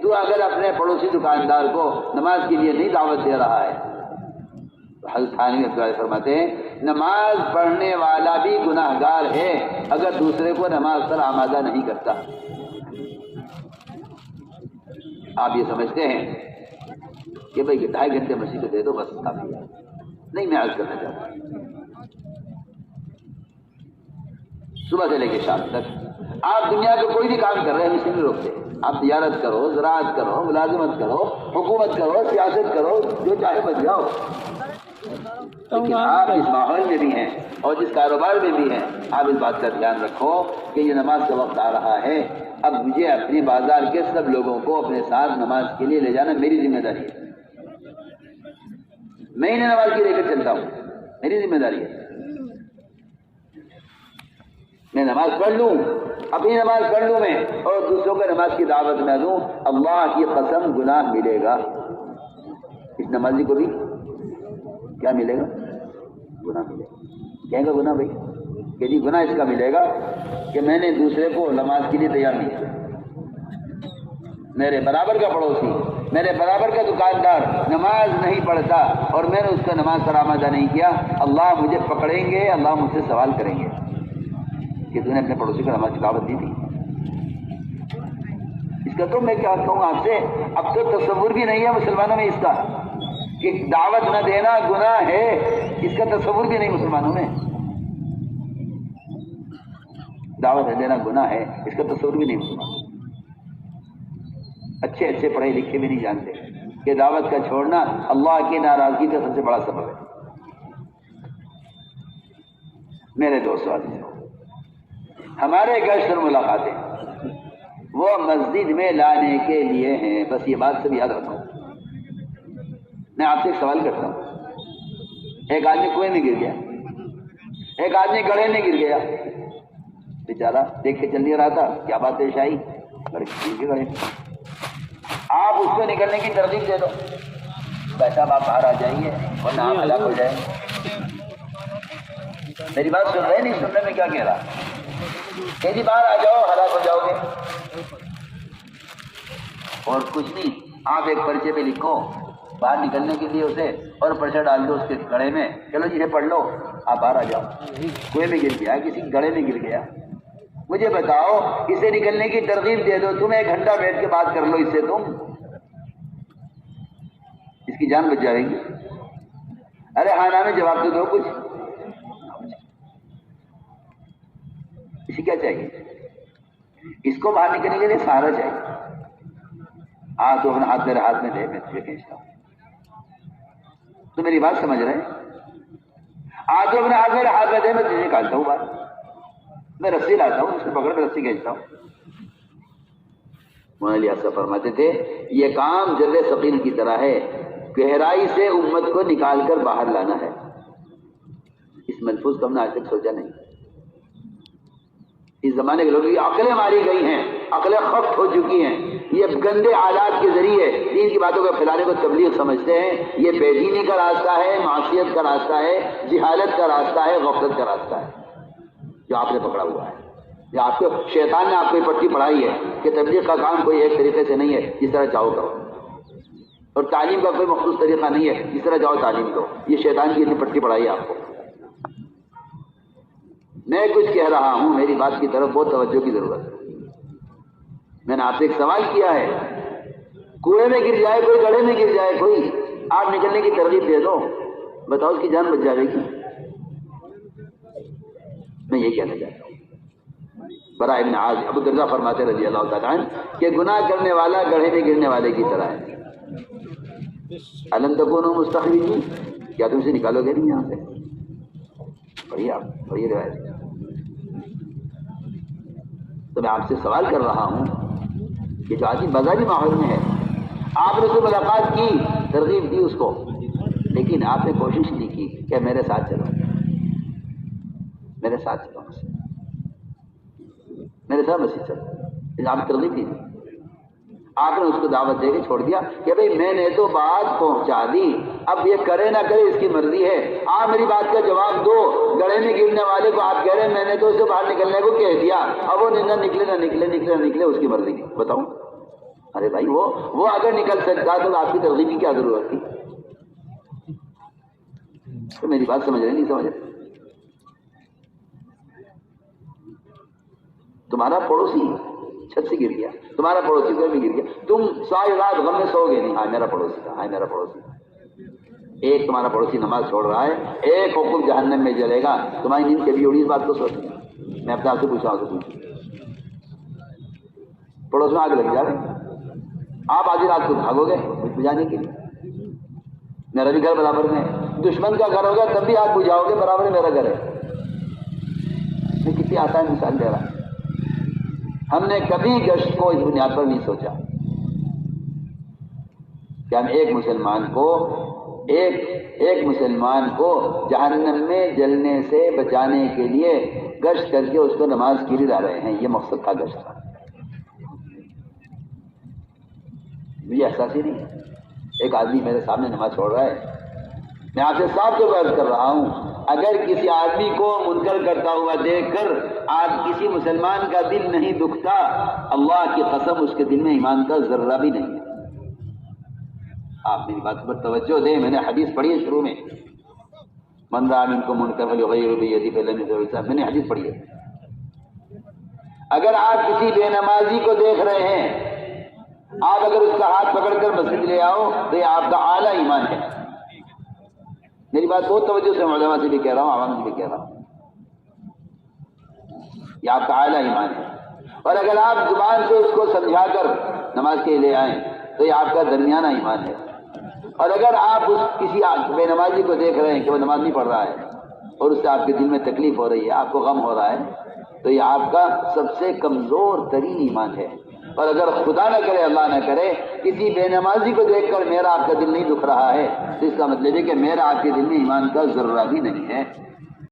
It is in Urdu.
تو اگر اپنے پڑوسی دکاندار کو نماز کے لیے نہیں دعوت دے رہا ہے، حضرت تھانوی فرماتے ہیں نماز پڑھنے والا بھی گناہ گار ہے اگر دوسرے کو نماز پر آمادہ نہیں کرتا۔ آپ یہ سمجھتے ہیں کہ بھئی 2.5 گھنٹے مسیح کو دے دو بس کافی ہے؟ نہیں، میں عرض کرنا چاہتا ہوں صبح سے لے کے شام تک آپ دنیا کے کوئی بھی کام کر رہے ہیں، اسے نہیں روکتے۔ آپ تجارت کرو، زراعت کرو، ملازمت کرو، حکومت کرو، سیاست کرو، جو چاہے بچ جاؤ، لیکن آپ اس ماحول میں بھی ہیں اور جس کاروبار میں بھی ہیں، آپ اس بات کا دھیان رکھو کہ یہ نماز کا وقت آ رہا ہے، اب مجھے اپنے بازار کے سب لوگوں کو اپنے ساتھ نماز کے لیے لے جانا میری ذمہ داری ہے۔ میں انہیں نماز کے لے کر چلتا ہوں، میری ذمہ داری ہے۔ میں نماز پڑھ لوں، اپنی نماز پڑھ لوں میں، اور دوسروں کو نماز کی دعوت نہ دوں، اللہ کی قسم گناہ ملے گا۔ اس نمازی کو بھی کیا ملے گا؟ گناہ ملے گا۔ کہیں گا گناہ بھائی کہ جی گناہ اس کا ملے گا کہ میں نے دوسرے کو نماز کے لیے تیار نہیں کیا۔ میرے برابر کا پڑوسی، میرے برابر کا دکاندار نماز نہیں پڑھتا اور میں نے اس کو نماز پر آمادہ نہیں کیا، اللہ مجھے پکڑیں گے، اللہ مجھ سے سوال کریں گے کہ تو نے اپنے پڑوسی کو نماز کی دعوت دی تھی۔ اس کا تو میں کیا کہوں آپ سے، اب تو تصور بھی نہیں ہے مسلمانوں میں اس کا کہ دعوت نہ دینا گناہ ہے، اس کا تصور بھی نہیں مسلمانوں میں۔ دعوت نہ دینا گناہ ہے، اس کا تصور بھی نہیں مسلمانوں میں۔ اچھے اچھے پڑھے لکھے بھی نہیں جانتے کہ دعوت کا چھوڑنا اللہ کی ناراضگی کا سب سے بڑا سبب ہے۔ میرے دوستوں، ہمارے گشت اور ملاقاتیں وہ مسجد میں لانے کے لیے ہیں، بس یہ بات سب یاد رکھو۔ میں آپ سے ایک سوال کرتا ہوں، ایک آدمی کنویں میں گر گیا، ایک آدمی گڑھے میں گر گیا، بیچارہ دیکھ کے چل نہیں رہا تھا، کیا بات پیش آئی؟ گڑھے میں آپ اس کو نکلنے کی ترغیب دے دو، بیٹا آپ باہر آ جائیے ورنہ آپ ہلاک ہو جائیں۔ میری بات سن رہے نہیں؟ سننے میں کیا کہہ رہا کہ جی باہر آ جاؤ ہلاک ہو جاؤ گے، اور کچھ نہیں، آپ ایک پرچے پہ لکھو باہر نکلنے کے لیے اسے، اور پرچہ ڈال دو اس کے گڑھے میں، چلو جی پڑھ لو آپ باہر آ جاؤ۔ کنویں میں گر گیا، کسی گڑھے میں گر گیا، مجھے بتاؤ اسے نکلنے کی ترغیب دے دو، تم 1 گھنٹہ بیٹھ کے بات کر لو اس سے، تم اس کی جان بچ جائے گی۔ ارے ہاں نہ میں جواب تو دو کچھ، اسے کیا چاہیے؟ اس کو باہر نکلنے کے لیے سہارا چاہیے۔ تو اپنا ہاتھ میرے ہاتھ میں دے، میں تجھے کھینچتا ہوں۔ تو میری بات سمجھ رہے ہیں؟ تو اپنا ہاتھ میرے ہاتھ میں دے، میں تجھے نکالتا ہوں باہر، میں رسی لاتا ہوں، اس کو پکڑ میں رسی کھینچتا ہوں۔ مولانا علی اصغر فرماتے تھے یہ کام جرے ثقیل کی طرح ہے، گہرائی سے امت کو نکال کر باہر لانا ہے۔ اس ملفوظ کو ہم نے آج تک سوچا نہیں۔ اس زمانے کے لوگ یہ عقلیں ماری گئی ہیں، عقلیں خفت ہو چکی ہیں، یہ گندے آلات کے ذریعے دین کی باتوں کو پھیلانے کو تبلیغ سمجھتے ہیں۔ یہ بے دینی کا راستہ ہے، معصیت کا راستہ ہے، جہالت کا راستہ ہے، غفلت کا راستہ ہے جو آپ نے پکڑا ہوا ہے۔ یہ آپ کو شیطان نے آپ کو پٹی پڑھائی ہے کہ تبلیغ کا کام کوئی ایک طریقے سے نہیں ہے، جس طرح چاہو کرو، اور تعلیم کا کوئی مخصوص طریقہ نہیں ہے، جس طرح چاہو تعلیم دو۔ یہ شیطان کی اتنی پٹی پڑھائی ہے آپ کو۔ میں کچھ کہہ رہا ہوں، میری بات کی طرف بہت توجہ کی ضرورت ہے۔ میں نے آپ سے ایک سوال کیا ہے، کنویں میں گر جائے کوئی، گڑھے میں گر جائے کوئی، آپ نکلنے کی ترغیب دے دو، بتاؤ اس کی جان بچ جائے گی؟ میں یہ کہنا چاہتا ہوں۔ برا ابن عازب ابو درداء فرماتے رضی اللہ تعالیٰ عنہ کہ گناہ کرنے والا گڑھے میں گرنے والے کی طرح ہے۔ الم تکونوا مستخرجین، کیا تم سے نکالو گے نہیں یہاں سے؟ پڑھیے آپ، پڑھیے روایت۔ تو میں آپ سے سوال کر رہا ہوں کہ جو آدمی بازاری ماحول میں ہے، آپ نے تو ملاقات کی، ترغیب دی اس کو، لیکن آپ نے کوشش نہیں کی کہ میرے ساتھ چلو، میرے ساتھ چلو، میرے ساتھ مسجد چلو، آپ نے ترغیب دی، آپ نے اس کو دعوت دے کے چھوڑ دیا کہ بھئی میں نے تو بات پہنچا دی، اب یہ کرے نہ کرے اس کی مرضی ہے، آپ میری بات کا جواب دو۔ گڑھے میں گرنے والے کو آپ کہہ رہے ہیں میں نے تو اسے باہر نکلنے کو کہہ دیا، اب وہ نہ نکلے نہ نکلے، نکلے نہ نکلے، اس کی مرضی، بتاؤں ارے بھائی وہ اگر نکل سکتا تو آپ کی ترغیب کی کیا ضرورت تھی؟ تو میری بات سمجھ رہے نہیں سمجھ رہے؟ تمہارا پڑوسی چھت سے گر گیا، تمہارا پڑوسی گھر میں گر گیا، تم ساری رات غم میں سو گے نہیں، ہاں میرا پڑوسی تھا، ہاں میرا پڑوسی تھا۔ ایک تمہارا پڑوسی نماز چھوڑ رہا ہے، ایک حکم جہنم میں جلے گا، تمہاری نیند کبھی اڑی اس بات کو سوچ؟ میں اپنے آپ سے پوچھا ہوں، پڑوس میں آگ لگ جائے، آپ آدھی رات کو بھاگو گے بجھانے کے لیے؟ میرا بھی گھر برابر میں ہے، دشمن کا گھر ہوگا تب بھی آگ بجھاؤ گے، برابر میرا گھر ہے۔ میں کتنی آسان مثال دے رہا ہوں۔ ہم نے کبھی گشت کو اس بنیاد پر نہیں سوچا کہ ہم ایک مسلمان کو جہنم میں جلنے سے بچانے کے لیے گشت کر کے اس کو نماز کے لیے لا رہے ہیں۔ یہ مقصد تھا گشت کا، مجھے احساس ہی نہیں ہے۔ ایک آدمی میرے سامنے نماز چھوڑ رہا ہے، میں آپ سے صاف طور پر عرض کر رہا ہوں، اگر کسی آدمی کو منکر کرتا ہوا دیکھ کر آج کسی مسلمان کا دل نہیں دکھتا، اللہ کی قسم اس کے دل میں ایمان کا ذرہ بھی نہیں ہے۔ آپ میری بات پر توجہ دیں، میں نے حدیث پڑھی ہے شروع میں، من رأى منکم منکرا فلیغیرہ بیدہ فإن لم یستطع بلسانہ، میں نے حدیث پڑھی ہے۔ اگر آپ کسی بے نمازی کو دیکھ رہے ہیں، آپ اگر اس کا ہاتھ پکڑ کر مسجد لے آؤ تو یہ آپ کا اعلیٰ ایمان ہے۔ میری بات بہت توجہ سے علماء سے بھی کہہ رہا ہوں، عوام سے بھی کہہ رہا ہوں، یہ آپ کا اعلیٰ ایمان ہے۔ اور اگر آپ زبان سے اس کو سمجھا کر نماز کے لے آئیں تو یہ آپ کا درمیانہ ایمان ہے۔ اور اگر آپ اس کسی بے نمازی کو دیکھ رہے ہیں کہ وہ نماز نہیں پڑھ رہا ہے اور اس سے آپ کے دل میں تکلیف ہو رہی ہے، آپ کو غم ہو رہا ہے، تو یہ آپ کا سب سے کمزور ترین ایمان ہے۔ اور اگر خدا نہ کرے، اللہ نہ کرے، کسی بے نمازی کو دیکھ کر میرا آپ کا دل نہیں دکھ رہا ہے، تو اس کا مطلب ہے کہ میرا آپ کے دل میں ایمان کا ذرہ بھی نہیں ہے۔